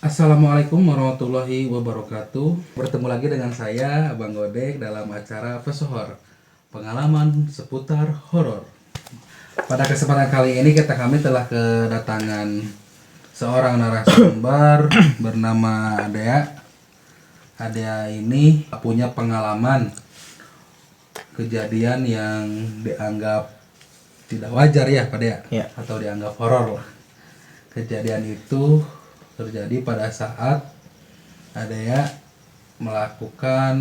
Assalamualaikum warahmatullahi wabarakatuh. Bertemu lagi dengan saya Abang Godek dalam acara Pesohor, pengalaman seputar horor. Pada kesempatan kali ini kami telah kedatangan seorang narasumber bernama Adea. Adea ini punya pengalaman kejadian yang dianggap tidak wajar ya Pak Dea, Ya. atau dianggap horor lah. Kejadian itu terjadi pada saat Adea melakukan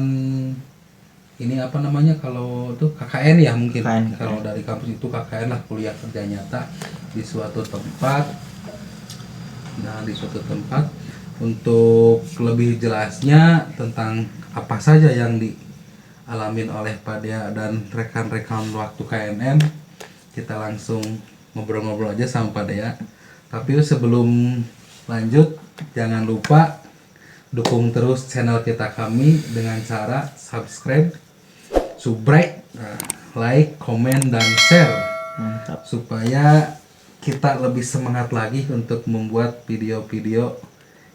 ini apa namanya kalau itu KKN ya mungkin. KKN. Kalau dari kampus itu KKN lah, kuliah kerja nyata di suatu tempat. Nah, di suatu tempat, untuk lebih jelasnya tentang apa saja yang dialamin oleh Pak Dea dan rekan-rekan waktu KNM, kita langsung ngobrol-ngobrol aja sama Pak Dea. Tapi sebelum lanjut, jangan lupa dukung terus channel kami dengan cara subscribe, like, komen, dan share. Mantap. Supaya kita lebih semangat lagi untuk membuat video-video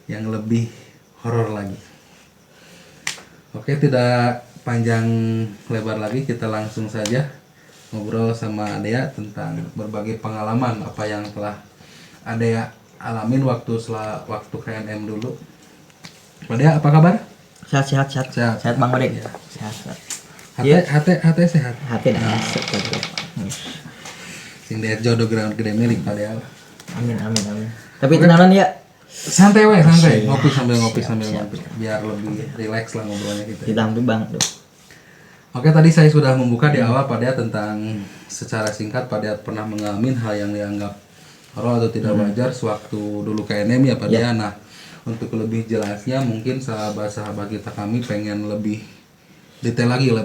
yang lebih horor lagi. Oke, tidak panjang lebar lagi, kita langsung saja ngobrol sama Adea tentang berbagai pengalaman apa yang telah Adea alamin waktu KNM dulu. Pak Dea, apa kabar? Sehat. Sehat Bang Odek. Ya. Sehat. HT sehat. Hati dah. Sing dia jodoh gede milik Pak Dea. Amin. Tapi kenalan ya. Santai. Siap. Ngopi sambil ngopi. Siap. Biar lebih rileks lah ngobrolnya kita. Ditampi Bang. Duh. Oke, tadi saya sudah membuka di awal Pak Dea tentang secara singkat Pak Dea pernah mengalami hal yang dianggap horor atau tidak wajar sewaktu dulu KNM ya Pak Dea. Nah, untuk lebih jelasnya mungkin sahabat-sahabat kita kami pengen lebih detail lagi lah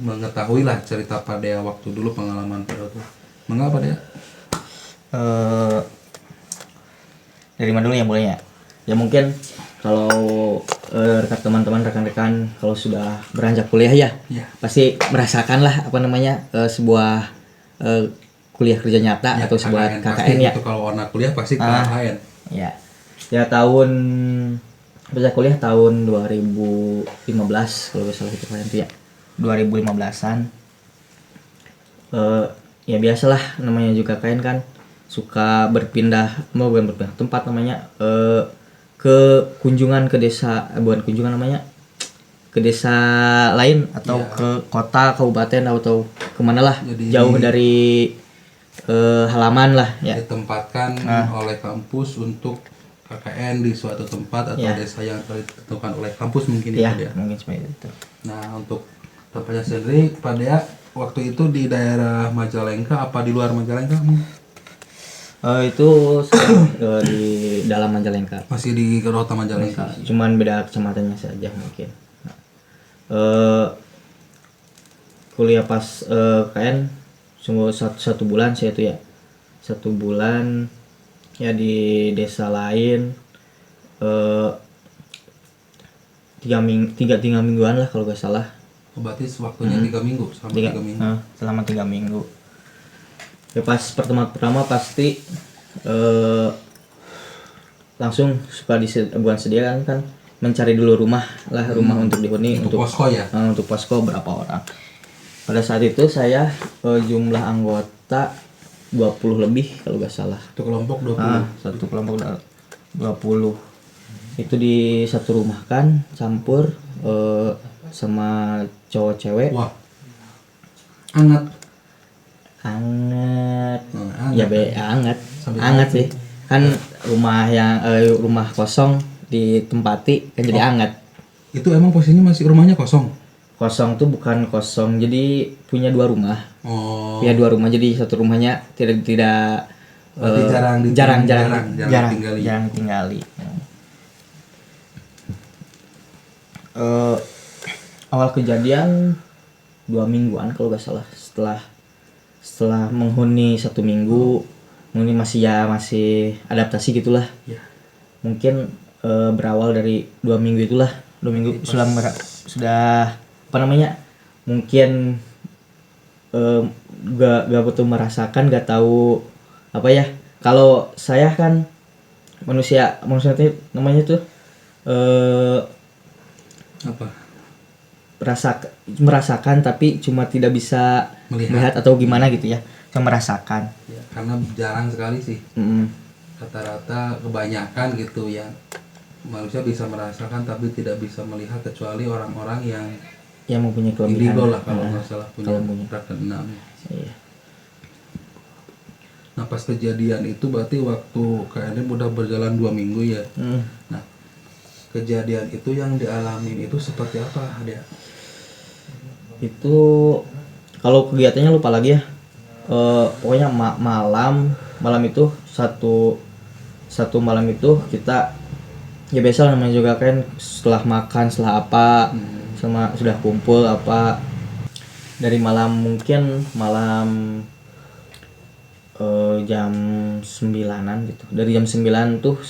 mengetahui lah cerita Pak Dea waktu dulu, pengalaman Pak Dea itu. Mengapa Pak Dea? Dari mana dulu ya boleh ya? Ya mungkin kalau rekan-rekan kalau sudah beranjak kuliah ya, pasti merasakan lah apa namanya sebuah kuliah kerja nyata atau sebuah KKN ya. Itu kalau warna kuliah pasti KKN. Ya tahun masa kuliah tahun 2015 kalau nggak salah itu kan ya. 2015-an. Ya biasalah namanya juga KKN kan suka bukan berpindah tempat namanya ke kunjungan ke desa, bukan kunjungan namanya, ke desa lain atau ke kota, kabupaten atau kemana lah. Jadi, jauh dari halaman lah ya. Ditempatkan oleh kampus untuk KKN di suatu tempat atau desa yang ditentukan oleh kampus mungkin ya. Mungkin seperti itu. Nah, untuk tempatnya sendiri Pak Dea waktu itu di daerah Majalengka apa di luar Majalengka? Itu di dalam Majalengka. Masih di kota Majalengka. Cuman beda kecamatannya saja mungkin. Kuliah pas KN sungguh satu bulan saya itu ya. 1 bulan ya di desa lain. 3 mingguan lah kalau nggak salah. Berarti waktunya 3 minggu, selama 3 minggu. Selama 3 minggu. Ya pas pertama pasti langsung suka bukan sedia kan mencari dulu rumah untuk dihuni untuk posko ya. Untuk posko berapa orang. Pada saat itu saya jumlah anggota 20 lebih kalau nggak salah. Satu kelompok 20. Satu kelompok 20. Itu di satu rumah kan campur sama cowok cewek. Wah. Hangat. Ya hangat sih. Kan rumah kosong ditempati kan jadi hangat. Itu emang posisinya masih rumahnya kosong. Kosong tuh bukan kosong, jadi punya 2 rumah. Punya 2 rumah, jadi satu rumahnya tidak jarang tinggali. Awal kejadian 2 mingguan kalau nggak salah, setelah menghuni 1 minggu, menghuni masih adaptasi gitulah. Mungkin berawal dari 2 minggu itulah, 2 minggu sudah apa namanya, mungkin gak betul merasakan, gak tahu apa ya. Kalau saya kan manusia itu namanya tuh Apa? merasakan tapi cuma tidak bisa melihat atau gimana gitu ya, cuma merasakan. Ya, karena jarang sekali sih. Mm, Rata-rata kebanyakan gitu ya, manusia bisa merasakan tapi tidak bisa melihat kecuali orang-orang yang mempunyai kelebihan. indigo lah kalau nggak salah punya kalau punya. indera keenam. Iya. Nah pas kejadian itu berarti waktu KNM udah berjalan 2 minggu ya. Mm. Nah kejadian itu yang dialamin itu seperti apa dia? Itu kalau kegiatannya lupa lagi ya. Pokoknya malam itu satu malam itu kita ya biasa namanya juga kan, setelah makan setelah apa sama sudah kumpul apa dari mungkin malam jam 9-an gitu. Dari jam 9 tuh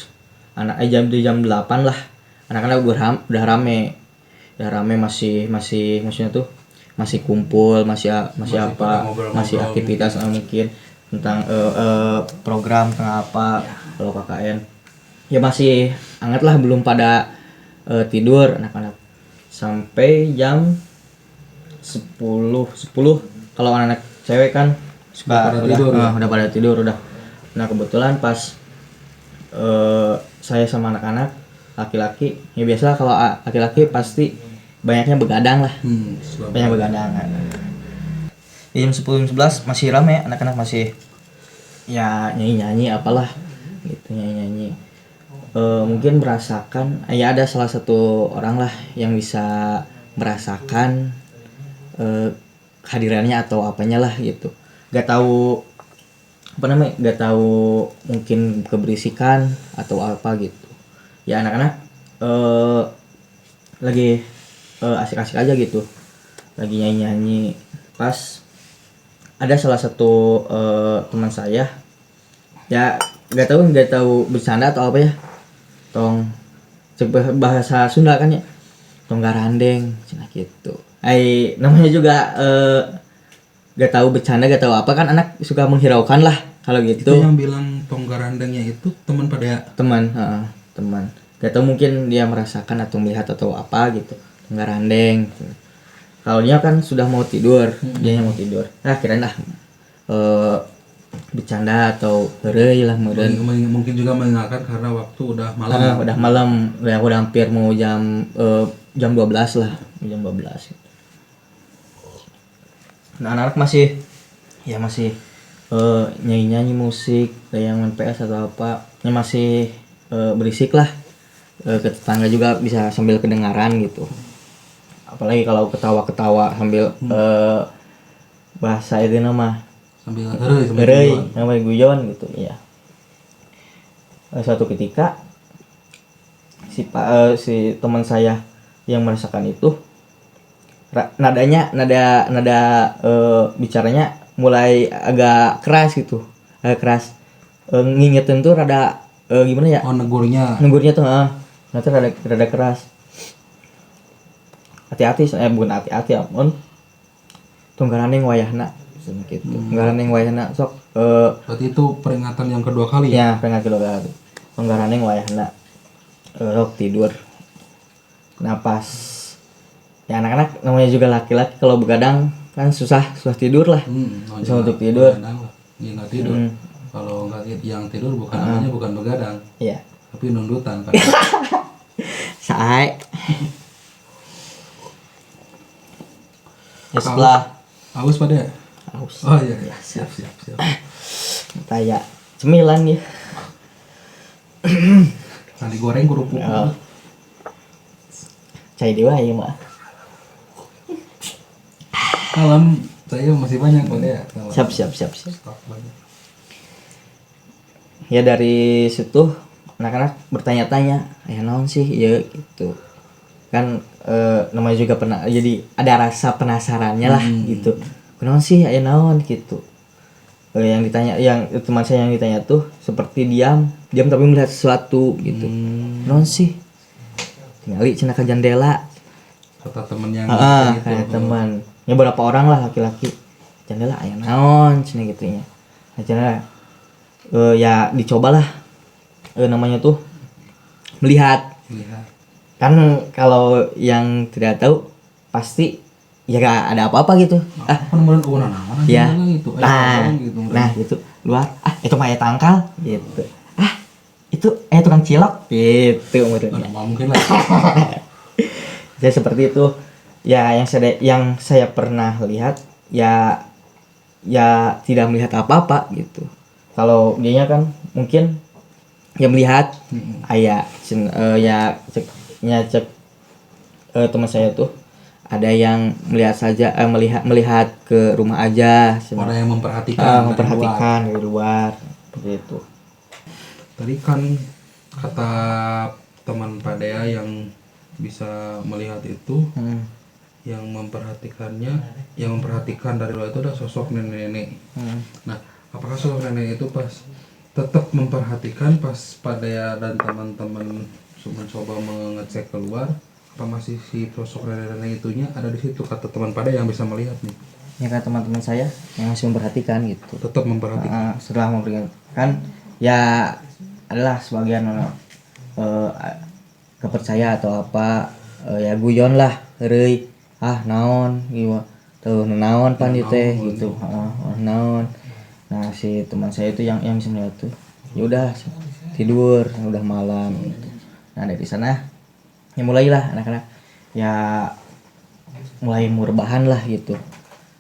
dari jam 8 lah anak-anak udah rame masih maksudnya tuh masih kumpul, masih apa, masih aktivitas mungkin tentang program tentang apa kalau KKN. Ya masih hangat lah, belum pada tidur anak-anak. Sampai jam 10 kalau anak-anak cewek kan suka udah pada tidur udah. Nah kebetulan pas saya sama anak-anak laki-laki, ya biasa kalau laki-laki pasti banyaknya begadang lah. Banyak begadang. Jam 10 11 masih rame, anak-anak masih ya nyanyi-nyanyi apalah gitu, nyanyi-nyanyi. Mungkin merasakan ya ada salah satu orang lah yang bisa merasakan kehadirannya atau apanya lah gitu. Gak tahu mungkin keberisikan atau apa gitu. Ya anak-anak lagi asik-asik aja gitu, lagi nyanyi-nyanyi. Pas ada salah satu teman saya, ya nggak tahu bercanda atau apa ya, tong bahasa Sunda kan ya, tong garandeng cina gitu. Namanya juga nggak tahu bercanda, nggak tahu apa kan, anak suka menghiraukan lah kalau gitu. Itu yang bilang tong garandengnya itu teman pada ya? Teman nggak tahu mungkin dia merasakan atau melihat atau apa gitu, nggak randeng. Kalau dia kan sudah mau tidur, dia mau tidur. Nah kirain lah bercanda atau heureuy lah meureun. Mungkin juga mengingatkan karena waktu udah malam. Udah malam, udah hampir mau jam 12 lah, jam 12. Nah anak-anak masih nyanyi musik, kayak main PS atau apa, ya masih berisik lah. Ke tetangga juga bisa sambil kedengaran gitu. Apalagi kalau ketawa-ketawa sambil bahasa itu nama Sambil sambil guyon gitu ya. Suatu ketika si teman saya yang merasakan itu nada bicaranya mulai agak keras gitu, ngingetin tuh rada gimana ya? Negurnya tuh nanti rada keras. Hati-hati, bukan hati-hati ampun, tunggaraneng wayahna gitu. Tunggaraneng wayahna sok berarti itu peringatan yang kedua kali ya? Peringatan kedua kali. Tunggaraneng wayahna sok tidur. Nah pas ya anak-anak namanya juga laki-laki kalau begadang kan susah tidur lah. Susah untuk tidur. Nggak tidur. Kalau nggak yang tidur bukan namanya bukan begadang. Iya. Tapi nundutan kan. Saai. Ya setelah Haus pada ya? Haus. Oh iya, siap. Kayak cemilan ya. Nah digoreng kerupuk. Cai dewa ya mah. Malam saya masih banyak pada ya. Siap. Stok banyak. Ya dari situ anak-anak bertanya-tanya, ya naon sih ya gitu. Kan namanya juga pernah, jadi ada rasa penasarannya lah gitu. Naon sih ya naon gitu. Yang ditanya, yang teman saya yang ditanya tuh seperti diam tapi melihat sesuatu gitu. Naon sih? Tingali cenah ka jendela. Kata temen yang Kayak teman. Ya beberapa orang lah laki-laki. Jendela aya naon cenah gitu nya. Nah, ya dicobalah namanya tuh melihat. Lihat. Kan kalau yang tidak tahu pasti ya gak ada apa-apa gitu. Kan kemudian kewenangan Ya. gitu. Gitu. Nah gitu luar itu mah ya tangkal gitu. Itu tukang cilok gitu Nggak mungkin lah. Jadi seperti itu ya yang saya pernah lihat ya tidak melihat apa-apa gitu. Kalau dianya kan mungkin ya melihat cek teman saya tuh ada yang melihat saja melihat ke rumah aja Orang yang memperhatikan dari luar seperti itu. Tadi kan kata teman Pak Dea yang bisa melihat itu, yang memperhatikan dari luar itu ada sosok nenek-nenek. Nah, apakah sosok nenek itu pas tetap memperhatikan pas Pak Dea dan teman-teman mencoba mengecek keluar, apa masih si sosok nenek-nenek itunya ada di situ, kata teman Pak Dea yang bisa melihat nih? Ya kan teman-teman saya yang masih memperhatikan gitu. Tetap memperhatikan. Setelah memperhatikan ya adalah sebagian kepercaya atau apa ya guyon lah heureuy naon gitu tuh naon pan ieu teh gitu naon. Nah si teman saya itu yang bisa melihat tuh ya udah tidur udah malam gitu. Nah dari sana ya mulailah anak-anak ya mulai rebahan lah gitu.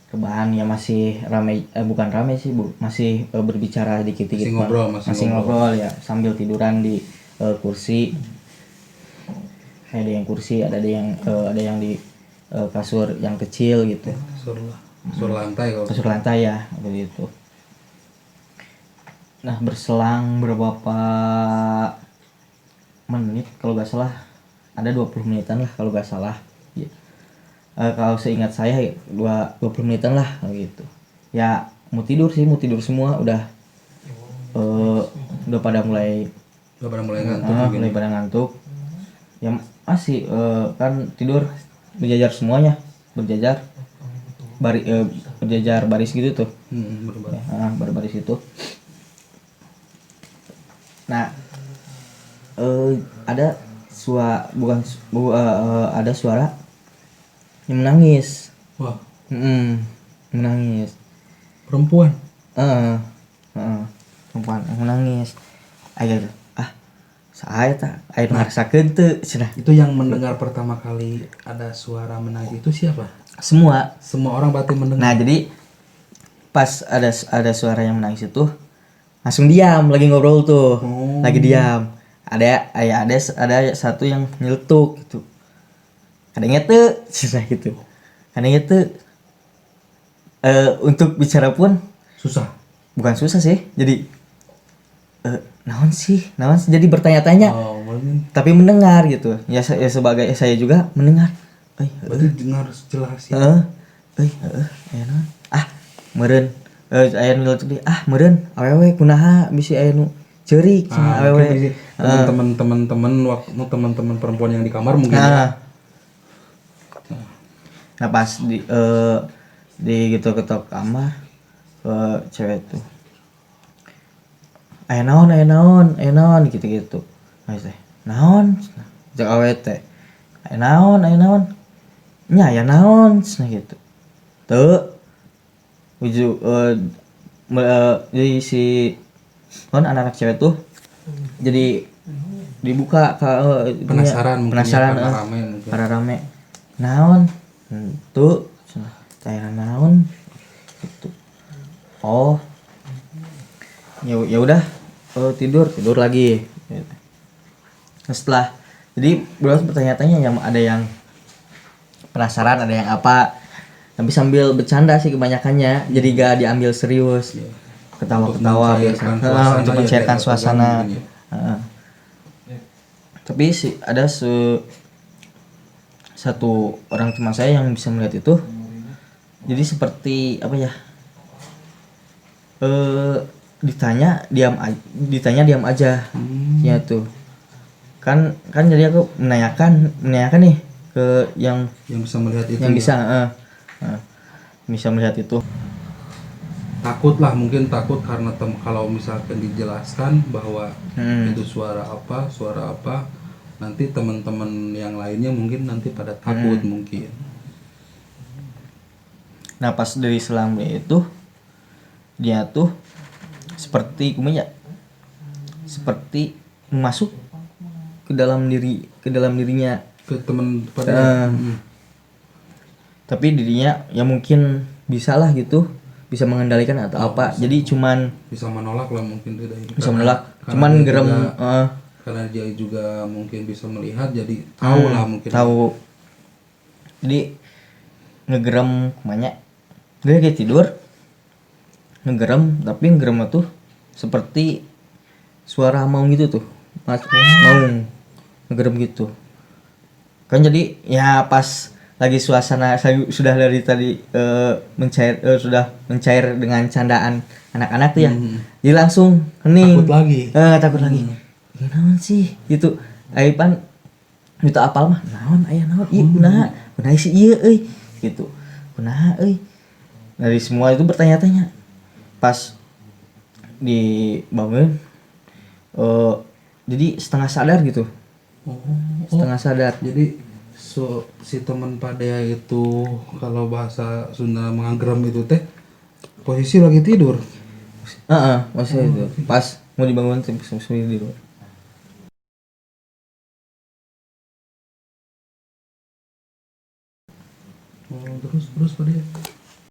Rebahan ya masih ramai bukan ramai sih masih berbicara dikit-dikit masih ngobrol ya sambil tiduran di kursi. Ada yang kursi ada yang di kasur yang kecil gitu. Kasur lantai kalau. Kasur lantai ya begitu. Nah berselang beberapa menit kalau nggak salah ada 20 menitan lah kalau nggak salah ya. Kalau seingat saya 20 menitan lah gitu ya mau tidur semua udah pada mulai ngantuk mulai pada ngantuk ya masih kan tidur berjajar semuanya berjajar baris gitu tuh berbaris itu. Nah ada ada suara yang menangis. Wah. Menangis. Perempuan. Perempuan yang menangis. Ayo saya tak ayo ngarasakeun teu cenah. Itu yang mendengar pertama kali ada suara menangis itu siapa? Semua orang berarti mendengar. Nah, jadi pas ada suara yang menangis itu langsung diam lagi ngobrol tuh. Lagi diam. Ada satu yang nyeletuk gitu. Kadangnya tuh susah gitu. Kadangnya tuh untuk bicara pun susah. Bukan susah sih. Jadi naon sih jadi bertanya-tanya. Tapi mendengar gitu. Ya sebagai saya juga mendengar. Berarti dengar jelas ya. Naon? Meureun aya nu nyeletuk deui. Meureun awewe kunaha bisi aya nu ceurik cenah awewe. Teman-teman perempuan yang di kamar mungkin. Nah pas di gitu ketok kamar cewek tuh aya naon gitu naon cek awewe teh aya naon nya aya naon cenah gitu teu jadi si anak-anak cewek tuh jadi dibuka penasaran para rame naon tuh aya naon gitu. Ya udah tidur lagi. Nah, setelah jadi berulang bertanya-tanya yang ada yang penasaran ada yang apa tapi sambil bercanda sih kebanyakannya jadi gak diambil serius ketawa-ketawa untuk mencairkan suasana. Tapi sih ada satu orang teman saya yang bisa melihat itu jadi seperti apa ya ditanya diam aja ya tuh kan jadi aku menanyakan nih ke yang bisa melihat itu yang bisa melihat itu takut lah, mungkin takut karena kalau misalkan dijelaskan bahwa itu suara apa, nanti teman-teman yang lainnya mungkin nanti pada takut mungkin. Nah pas dari selamnya itu dia tuh seperti kumanya, seperti masuk ke dalam dirinya, Ke teman pada tapi dirinya ya mungkin bisa lah gitu, bisa mengendalikan atau apa. Jadi cuman bisa menolak lah mungkin tidak ini. bisa menolak, Karena cuman dia gerem juga- karena dia juga mungkin bisa melihat, jadi tahu lah mungkin. tahu. Jadi ngegerem kumanya, dia kayak tidur ngegerem, tapi ngegerem tuh seperti suara mau gitu tuh, mau ngegerem gitu kan. Jadi ya pas lagi suasana sudah dari tadi sudah mencair dengan candaan anak-anak tuh ya, jadi langsung hening, takut lagi. Ya naon sih gitu, Aipan itu apal mah naon aya naon ieu kunaha sih ieu euy gitu, kunaha euy. Dari semua itu bertanya-tanya, pas dibangun jadi setengah sadar gitu, setengah sadar. Jadi si teman pada itu kalau bahasa Sunda menganggrem itu teh posisi lagi tidur. Maksudnya itu pas mau dibangun sendiri di luar. Terus pada